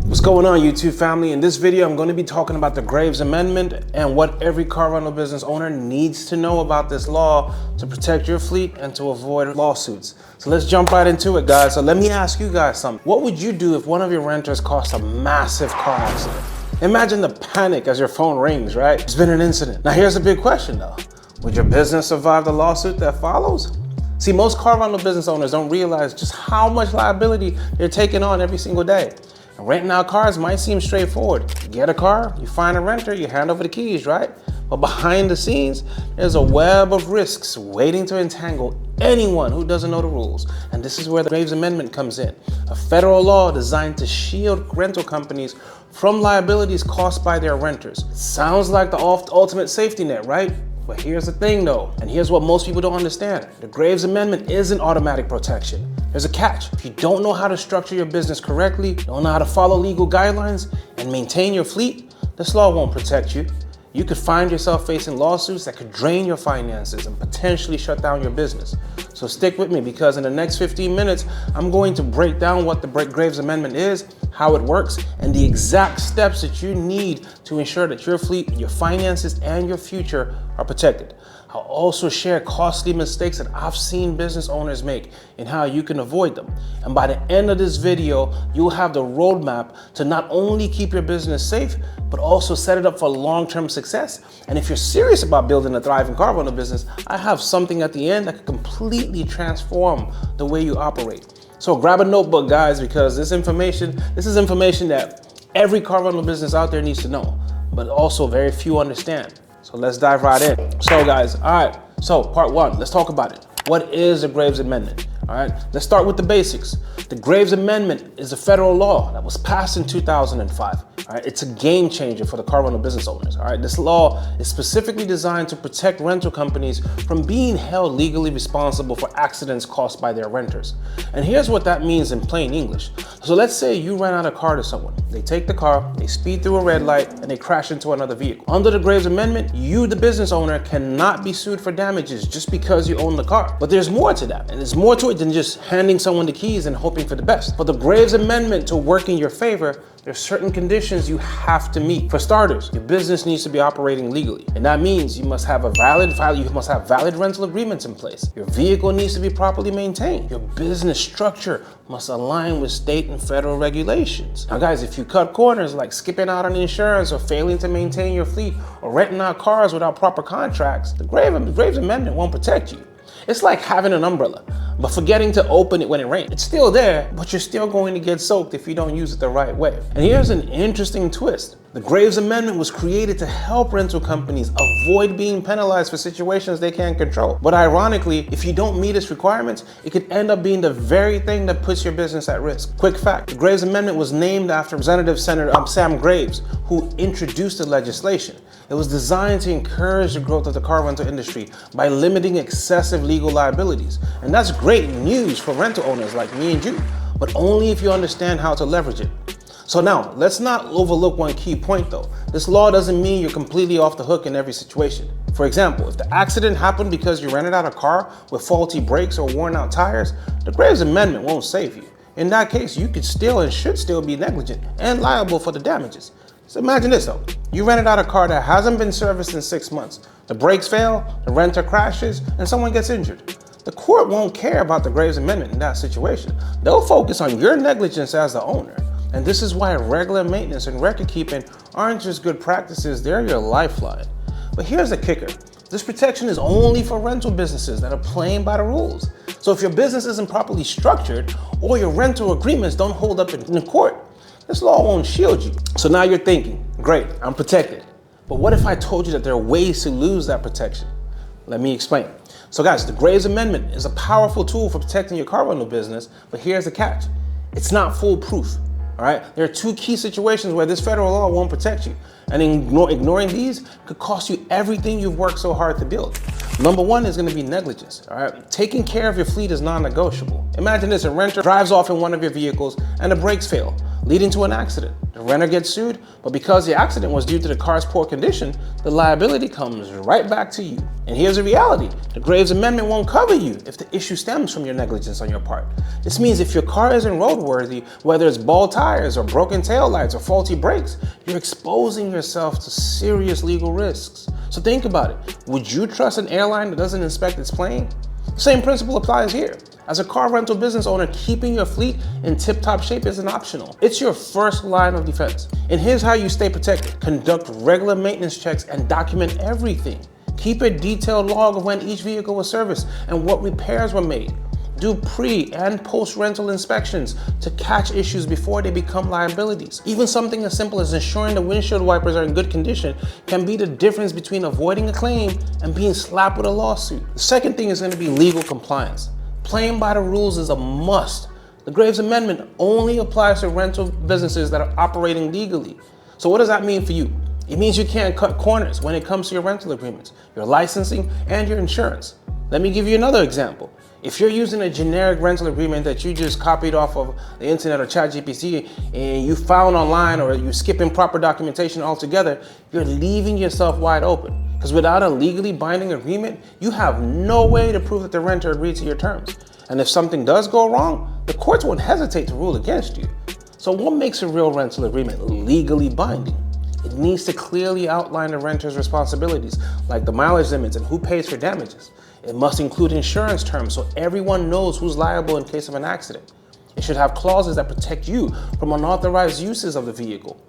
What's going on, YouTube family? In this video, I'm going to be talking about the Graves Amendment and what every car rental business owner needs to know about this law to protect your fleet and to avoid lawsuits. So let's jump right into it, guys. So let me ask you guys something. What would you do if one of your renters caused a massive car accident? Imagine the panic as your phone rings, right? There's been an incident. Now here's the big question though. Would your business survive the lawsuit that follows? See, most car rental business owners don't realize just how much liability they're taking on every single day. Renting out cars might seem straightforward. You get a car, you find a renter, you hand over the keys, right? But behind the scenes, there's a web of risks waiting to entangle anyone who doesn't know the rules. And this is where the Graves Amendment comes in, a federal law designed to shield rental companies from liabilities caused by their renters. Sounds like the ultimate safety net, right? But here's the thing though, and here's what most people don't understand. The Graves Amendment isn't automatic protection. There's a catch. If you don't know how to structure your business correctly, don't know how to follow legal guidelines and maintain your fleet, this law won't protect you. You could find yourself facing lawsuits that could drain your finances and potentially shut down your business. So stick with me, because in the next 15 minutes, I'm going to break down what the Graves Amendment is, how it works, and the exact steps that you need to ensure that your fleet, your finances, and your future are protected. I'll also share costly mistakes that I've seen business owners make and how you can avoid them. And by the end of this video, you'll have the roadmap to not only keep your business safe, but also set it up for long-term success. And if you're serious about building a thriving car rental business, I have something at the end that could completely transform the way you operate. So grab a notebook, guys, because this is information that every car rental business out there needs to know, but also very few understand. So let's dive right in. So guys, all right, so part one, let's talk about it. What is the Graves Amendment? All right, let's start with the basics. The Graves Amendment is a federal law that was passed in 2005. All right, it's a game changer for the car rental business owners. All right, this law is specifically designed to protect rental companies from being held legally responsible for accidents caused by their renters. And here's what that means in plain English. So let's say you rent out a car to someone. They take the car, they speed through a red light, and they crash into another vehicle. Under the Graves Amendment, you, the business owner, cannot be sued for damages just because you own the car. But there's more to that, and there's more to it than just handing someone the keys and hoping for the best. For the Graves Amendment to work in your favor, there's certain conditions you have to meet. For starters, your business needs to be operating legally. And that means you must have valid rental agreements in place. Your vehicle needs to be properly maintained. Your business structure must align with state and federal regulations. Now guys, if you cut corners like skipping out on insurance or failing to maintain your fleet or renting out cars without proper contracts, the Graves Amendment won't protect you. It's like having an umbrella, but forgetting to open it when it rains. It's still there, but you're still going to get soaked if you don't use it the right way. And here's an interesting twist. The Graves Amendment was created to help rental companies avoid being penalized for situations they can't control. But ironically, if you don't meet its requirements, it could end up being the very thing that puts your business at risk. Quick fact, the Graves Amendment was named after Representative Senator Sam Graves, who introduced the legislation. It was designed to encourage the growth of the car rental industry by limiting excessive legal liabilities. And that's great news for rental owners like me and you, but only if you understand how to leverage it. So now, let's not overlook one key point though. This law doesn't mean you're completely off the hook in every situation. For example, if the accident happened because you rented out a car with faulty brakes or worn out tires, the Graves Amendment won't save you. In that case, you could still and should still be negligent and liable for the damages. So imagine this though, you rented out a car that hasn't been serviced in 6 months. The brakes fail, the renter crashes, and someone gets injured. The court won't care about the Graves Amendment in that situation. They'll focus on your negligence as the owner. And this is why regular maintenance and record keeping aren't just good practices, they're your lifeline. But here's the kicker. This protection is only for rental businesses that are playing by the rules. So if your business isn't properly structured or your rental agreements don't hold up in the court, this law won't shield you. So now you're thinking, great, I'm protected. But what if I told you that there are ways to lose that protection? Let me explain. So guys, the Graves Amendment is a powerful tool for protecting your car rental business, but here's the catch. It's not foolproof. All right, there are two key situations where this federal law won't protect you, and ignoring these could cost you everything you've worked so hard to build. Number one is gonna be negligence, all right? Taking care of your fleet is non-negotiable. Imagine this, a renter drives off in one of your vehicles and the brakes fail, leading to an accident. The renter gets sued, but because the accident was due to the car's poor condition, the liability comes right back to you. And here's the reality, the Graves Amendment won't cover you if the issue stems from your negligence on your part. This means if your car isn't roadworthy, whether it's bald tires or broken taillights or faulty brakes, you're exposing yourself to serious legal risks. So think about it. Would you trust an airline that doesn't inspect its plane? The same principle applies here. As a car rental business owner, keeping your fleet in tip-top shape isn't optional. It's your first line of defense. And here's how you stay protected. Conduct regular maintenance checks and document everything. Keep a detailed log of when each vehicle was serviced and what repairs were made. Do pre and post-rental inspections to catch issues before they become liabilities. Even something as simple as ensuring the windshield wipers are in good condition can be the difference between avoiding a claim and being slapped with a lawsuit. The second thing is going to be legal compliance. Playing by the rules is a must. The Graves Amendment only applies to rental businesses that are operating legally. So what does that mean for you? It means you can't cut corners when it comes to your rental agreements, your licensing, and your insurance. Let me give you another example. If you're using a generic rental agreement that you just copied off of the internet or ChatGPT and you found online, or you skip improper documentation altogether, you're leaving yourself wide open. Because without a legally binding agreement, you have no way to prove that the renter agreed to your terms. And if something does go wrong, the courts won't hesitate to rule against you. So what makes a real rental agreement legally binding? It needs to clearly outline the renter's responsibilities, like the mileage limits and who pays for damages. It must include insurance terms so everyone knows who's liable in case of an accident. It should have clauses that protect you from unauthorized uses of the vehicle.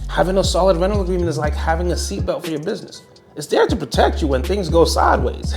Having a solid rental agreement is like having a seatbelt for your business. It's there to protect you when things go sideways.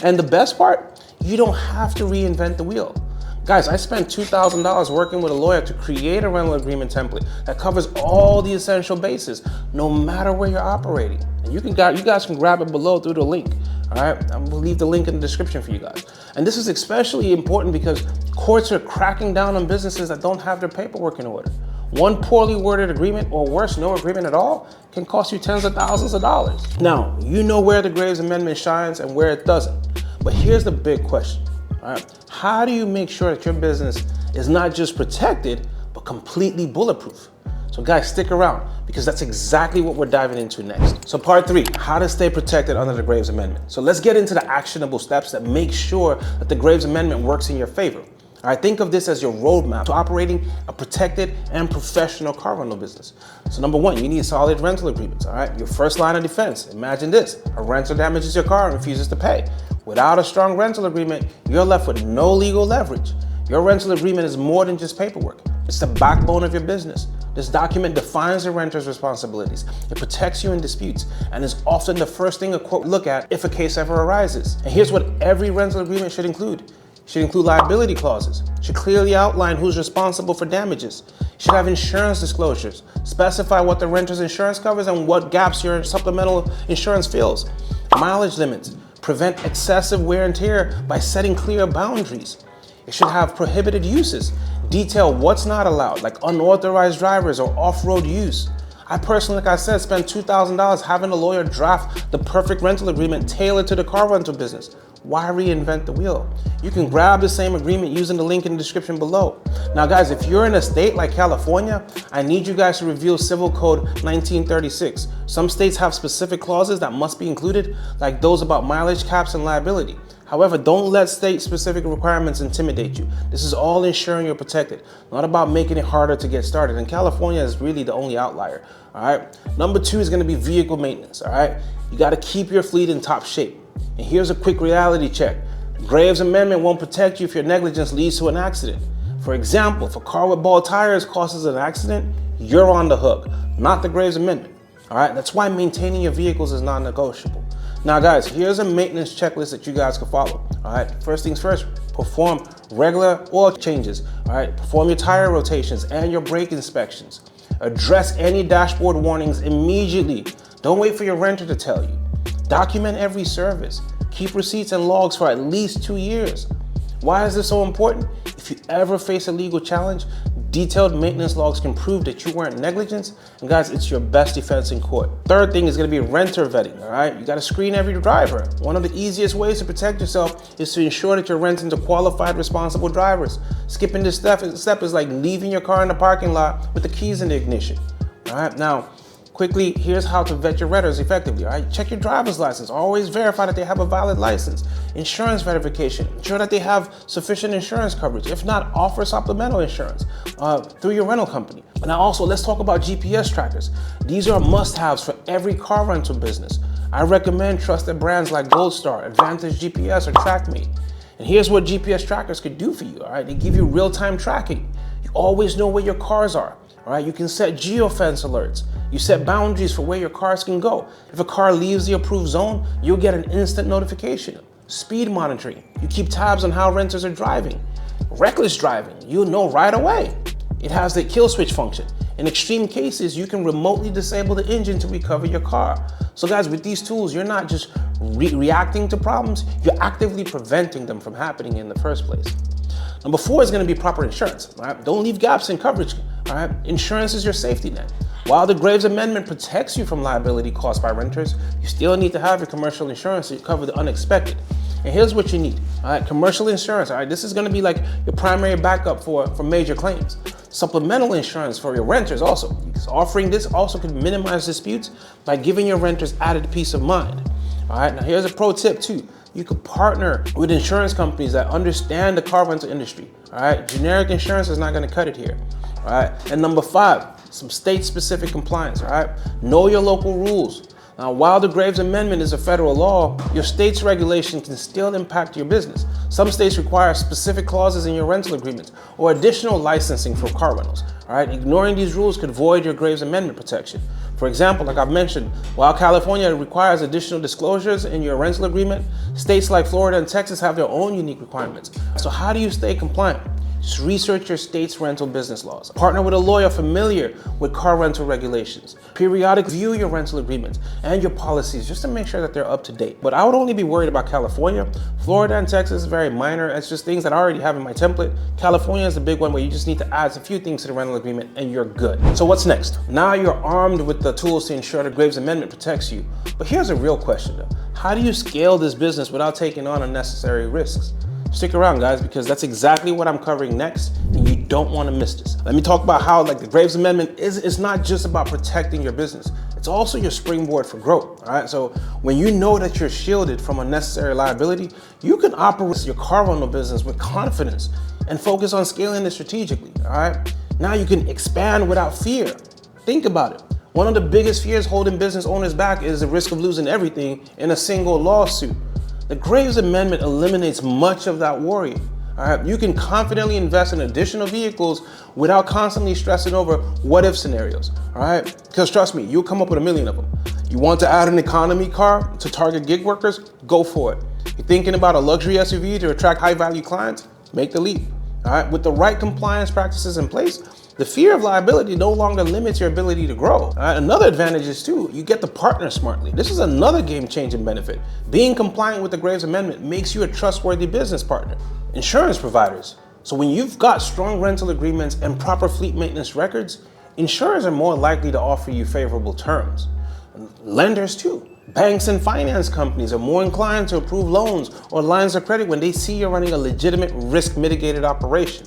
And the best part, you don't have to reinvent the wheel. Guys, I spent $2,000 working with a lawyer to create a rental agreement template that covers all the essential bases, no matter where you're operating. And you guys can grab it below through the link. All right, I'm gonna leave the link in the description for you guys. And this is especially important because courts are cracking down on businesses that don't have their paperwork in order. One poorly worded agreement, or worse, no agreement at all, can cost you tens of thousands of dollars. Now, you know where the Graves Amendment shines and where it doesn't. But here's the big question, all right? How do you make sure that your business is not just protected, but completely bulletproof? So guys, stick around because that's exactly what we're diving into next. So part 3, how to stay protected under the Graves Amendment. So let's get into the actionable steps that make sure that the Graves Amendment works in your favor. All right, think of this as your roadmap to operating a protected and professional car rental business. So number 1, you need solid rental agreements, all right? Your first line of defense. Imagine this, a renter damages your car and refuses to pay. Without a strong rental agreement, you're left with no legal leverage. Your rental agreement is more than just paperwork. It's the backbone of your business. This document defines the renter's responsibilities. It protects you in disputes and is often the first thing a court will look at if a case ever arises. And here's what every rental agreement should include. It should include liability clauses. It should clearly outline who's responsible for damages. It should have insurance disclosures. Specify what the renter's insurance covers and what gaps your supplemental insurance fills. Mileage limits. Prevent excessive wear and tear by setting clear boundaries. It should have prohibited uses. Detail what's not allowed, like unauthorized drivers or off-road use. I personally, like I said, spent $2,000 having a lawyer draft the perfect rental agreement tailored to the car rental business. Why reinvent the wheel? You can grab the same agreement using the link in the description below. Now guys, if you're in a state like California, I need you guys to review Civil Code 1936. Some states have specific clauses that must be included, like those about mileage caps and liability. However, don't let state-specific requirements intimidate you. This is all ensuring you're protected, not about making it harder to get started. And California is really the only outlier, all right? Number 2 is gonna be vehicle maintenance, all right? You gotta keep your fleet in top shape. And here's a quick reality check. The Graves Amendment won't protect you if your negligence leads to an accident. For example, if a car with bald tires causes an accident, you're on the hook, not the Graves Amendment, all right? That's why maintaining your vehicles is non-negotiable. Now guys, here's a maintenance checklist that you guys can follow, all right? First things first, perform regular oil changes, all right? Perform your tire rotations and your brake inspections. Address any dashboard warnings immediately. Don't wait for your renter to tell you. Document every service. Keep receipts and logs for at least 2 years. Why is this so important? If you ever face a legal challenge, Detailed maintenance logs can prove that you weren't negligent, and guys, it's your best defense in court. Third thing is gonna be renter vetting, all right? You gotta screen every driver. One of the easiest ways to protect yourself is to ensure that you're renting to qualified, responsible drivers. Skipping this step is like leaving your car in the parking lot with the keys in the ignition, all right? Now, quickly, here's how to vet your renters effectively, all right? Check your driver's license. Always verify that they have a valid license. Insurance verification. Ensure that they have sufficient insurance coverage. If not, offer supplemental insurance through your rental company. Now also, let's talk about GPS trackers. These are must-haves for every car rental business. I recommend trusted brands like Gold Star, Advantage GPS, or TrackMate. And here's what GPS trackers could do for you, all right? They give you real-time tracking. You always know where your cars are. All right, you can set geofence alerts. You set boundaries for where your cars can go. If a car leaves the approved zone, you'll get an instant notification. Speed monitoring. You keep tabs on how renters are driving. Reckless driving, you'll know right away. It has the kill switch function. In extreme cases, you can remotely disable the engine to recover your car. So guys, with these tools, you're not just reacting to problems, you're actively preventing them from happening in the first place. Number 4 is going to be proper insurance. All right? Don't leave gaps in coverage. All right? Insurance is your safety net. While the Graves Amendment protects you from liability caused by renters, you still need to have your commercial insurance to cover the unexpected. And here's what you need. All right? Commercial insurance. All right? This is going to be like your primary backup for major claims. Supplemental insurance for your renters also. Because offering this also can minimize disputes by giving your renters added peace of mind. All right? Now here's a pro tip too. You could partner with insurance companies that understand the car rental industry. All right, generic insurance is not going to cut it here. All right, and number 5, some state-specific compliance. All right, know your local rules. Now, while the Graves Amendment is a federal law, your state's regulation can still impact your business. Some states require specific clauses in your rental agreements or additional licensing for car rentals. All right, ignoring these rules could void your Graves Amendment protection. For example, like I've mentioned, while California requires additional disclosures in your rental agreement, states like Florida and Texas have their own unique requirements. So how do you stay compliant? Just research your state's rental business laws. Partner with a lawyer familiar with car rental regulations. Periodically view your rental agreements and your policies just to make sure that they're up to date. But I would only be worried about California. Florida and Texas is very minor. It's just things that I already have in my template. California is the big one where you just need to add a few things to the rental agreement and you're good. So what's next? Now you're armed with the tools to ensure the Graves Amendment protects you. But here's a real question though. How do you scale this business without taking on unnecessary risks? Stick around, guys, because that's exactly what I'm covering next, and you don't want to miss this. Let me talk about how the Graves Amendment is not just about protecting your business. It's also your springboard for growth, all right? So when you know that you're shielded from unnecessary liability, you can operate your car rental business with confidence and focus on scaling it strategically, all right? Now you can expand without fear. Think about it. One of the biggest fears holding business owners back is the risk of losing everything in a single lawsuit. The Graves Amendment eliminates much of that worry. All right? You can confidently invest in additional vehicles without constantly stressing over what-if scenarios. All right? Because trust me, you'll come up with a million of them. You want to add an economy car to target gig workers? Go for it. You're thinking about a luxury SUV to attract high-value clients? Make the leap. All right? With the right compliance practices in place, the fear of liability no longer limits your ability to grow. Another advantage is too, you get to partner smartly. This is another game-changing benefit. Being compliant with the Graves Amendment makes you a trustworthy business partner. Insurance providers. So when you've got strong rental agreements and proper fleet maintenance records, insurers are more likely to offer you favorable terms. Lenders too. Banks and finance companies are more inclined to approve loans or lines of credit when they see you're running a legitimate risk-mitigated operation.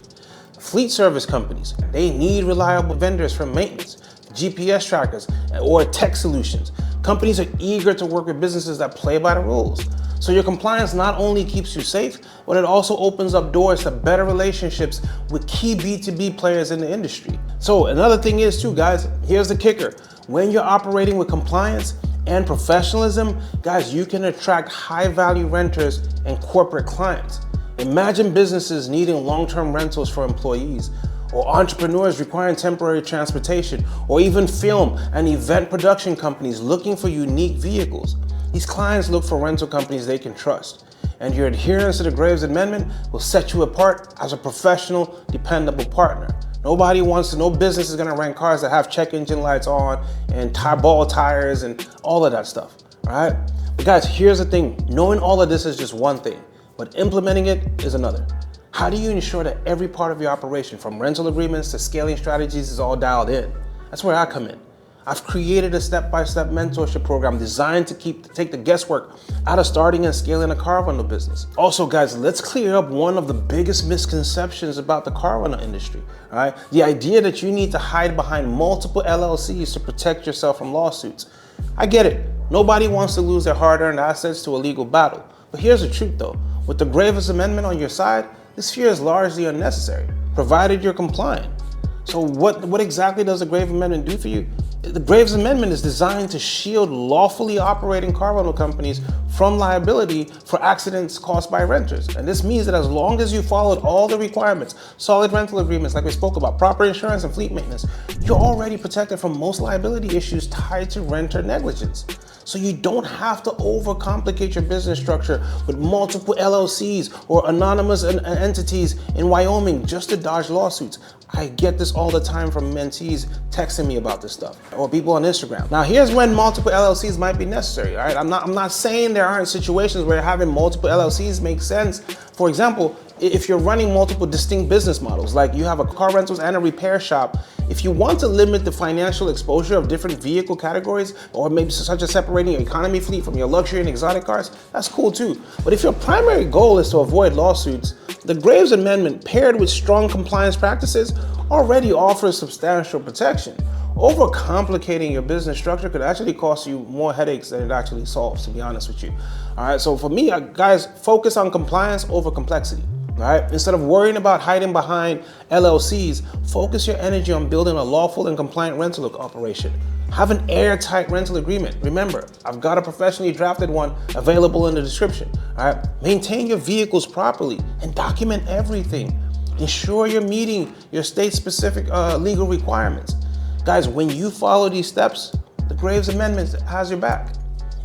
Fleet service companies, they need reliable vendors for maintenance, GPS trackers, or tech solutions. Companies are eager to work with businesses that play by the rules. So your compliance not only keeps you safe, but it also opens up doors to better relationships with key B2B players in the industry. So another thing is too, guys, here's the kicker. When you're operating with compliance and professionalism, guys, you can attract high-value renters and corporate clients. Imagine businesses needing long-term rentals for employees, or entrepreneurs requiring temporary transportation, or even film and event production companies looking for unique vehicles. These clients look for rental companies they can trust, and your adherence to the Graves Amendment will set you apart as a professional, dependable partner. No business is gonna rent cars that have check engine lights on and ball tires and all of that stuff, all right? But guys, here's the thing. Knowing all of this is just one thing, but implementing it is another. How do you ensure that every part of your operation, from rental agreements to scaling strategies, is all dialed in? That's where I come in. I've created a step-by-step mentorship program designed to take the guesswork out of starting and scaling a car rental business. Also, guys, let's clear up one of the biggest misconceptions about the car rental industry, all right? The idea that you need to hide behind multiple LLCs to protect yourself from lawsuits. I get it. Nobody wants to lose their hard-earned assets to a legal battle. But here's the truth, though. With the Graves Amendment on your side, this fear is largely unnecessary, provided you're compliant. So what exactly does the Graves Amendment do for you? The Graves Amendment is designed to shield lawfully operating car rental companies from liability for accidents caused by renters. And this means that as long as you followed all the requirements, solid rental agreements like we spoke about, proper insurance and fleet maintenance, you're already protected from most liability issues tied to renter negligence. So you don't have to overcomplicate your business structure with multiple LLCs or anonymous entities in Wyoming just to dodge lawsuits. I get this all the time from mentees texting me about this stuff, or people on Instagram. Now, here's when multiple LLCs might be necessary, all right? I'm not saying there aren't situations where having multiple LLCs makes sense. For example, if you're running multiple distinct business models, like you have a car rentals and a repair shop, if you want to limit the financial exposure of different vehicle categories, or maybe such as separating your economy fleet from your luxury and exotic cars, that's cool too. But if your primary goal is to avoid lawsuits, the Graves Amendment, paired with strong compliance practices, already offers substantial protection. Overcomplicating your business structure could actually cost you more headaches than it actually solves, to be honest with you. All right, so for me, guys, focus on compliance over complexity. All right, instead of worrying about hiding behind LLCs, focus your energy on building a lawful and compliant rental operation. Have an airtight rental agreement. Remember, I've got a professionally drafted one available in the description. All right, maintain your vehicles properly and document everything. Ensure you're meeting your state-specific legal requirements. Guys, when you follow these steps, the Graves Amendment has your back,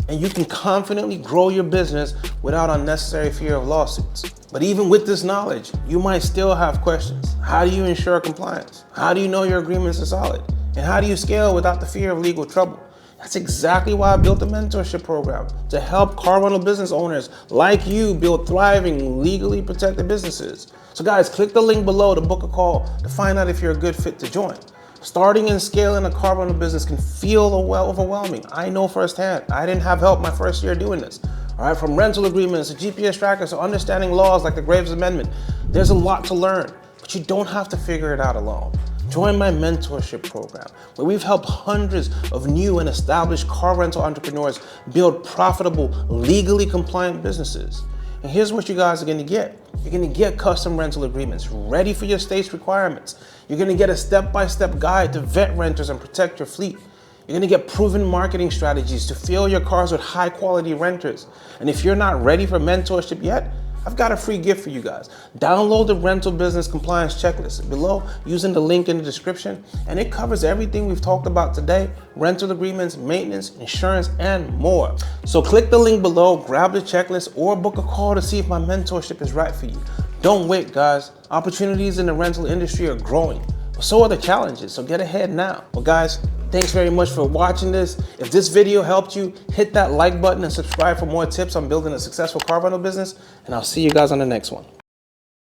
and you can confidently grow your business without unnecessary fear of lawsuits. But even with this knowledge, you might still have questions. How do you ensure compliance? How do you know your agreements are solid? And how do you scale without the fear of legal trouble? That's exactly why I built the mentorship program, to help car rental business owners like you build thriving, legally protected businesses. So guys, click the link below to book a call to find out if you're a good fit to join. Starting and scaling a car rental business can feel overwhelming. I know firsthand. I didn't have help my first year doing this. All right, from rental agreements to GPS trackers to understanding laws like the Graves Amendment, there's a lot to learn, but you don't have to figure it out alone. Join my mentorship program, where we've helped hundreds of new and established car rental entrepreneurs build profitable, legally compliant businesses. And here's what you guys are gonna get. You're gonna get custom rental agreements ready for your state's requirements. You're gonna get a step-by-step guide to vet renters and protect your fleet. You're gonna get proven marketing strategies to fill your cars with high-quality renters. And if you're not ready for mentorship yet, I've got a free gift for you guys. Download the Rental Business Compliance Checklist below using the link in the description, and it covers everything we've talked about today: rental agreements, maintenance, insurance, and more. So click the link below, grab the checklist, or book a call to see if my mentorship is right for you. Don't wait, guys. Opportunities in the rental industry are growing, but so are the challenges, so get ahead now. Well, guys, thanks very much for watching this. If this video helped you, hit that like button and subscribe for more tips on building a successful car rental business, and I'll see you guys on the next one.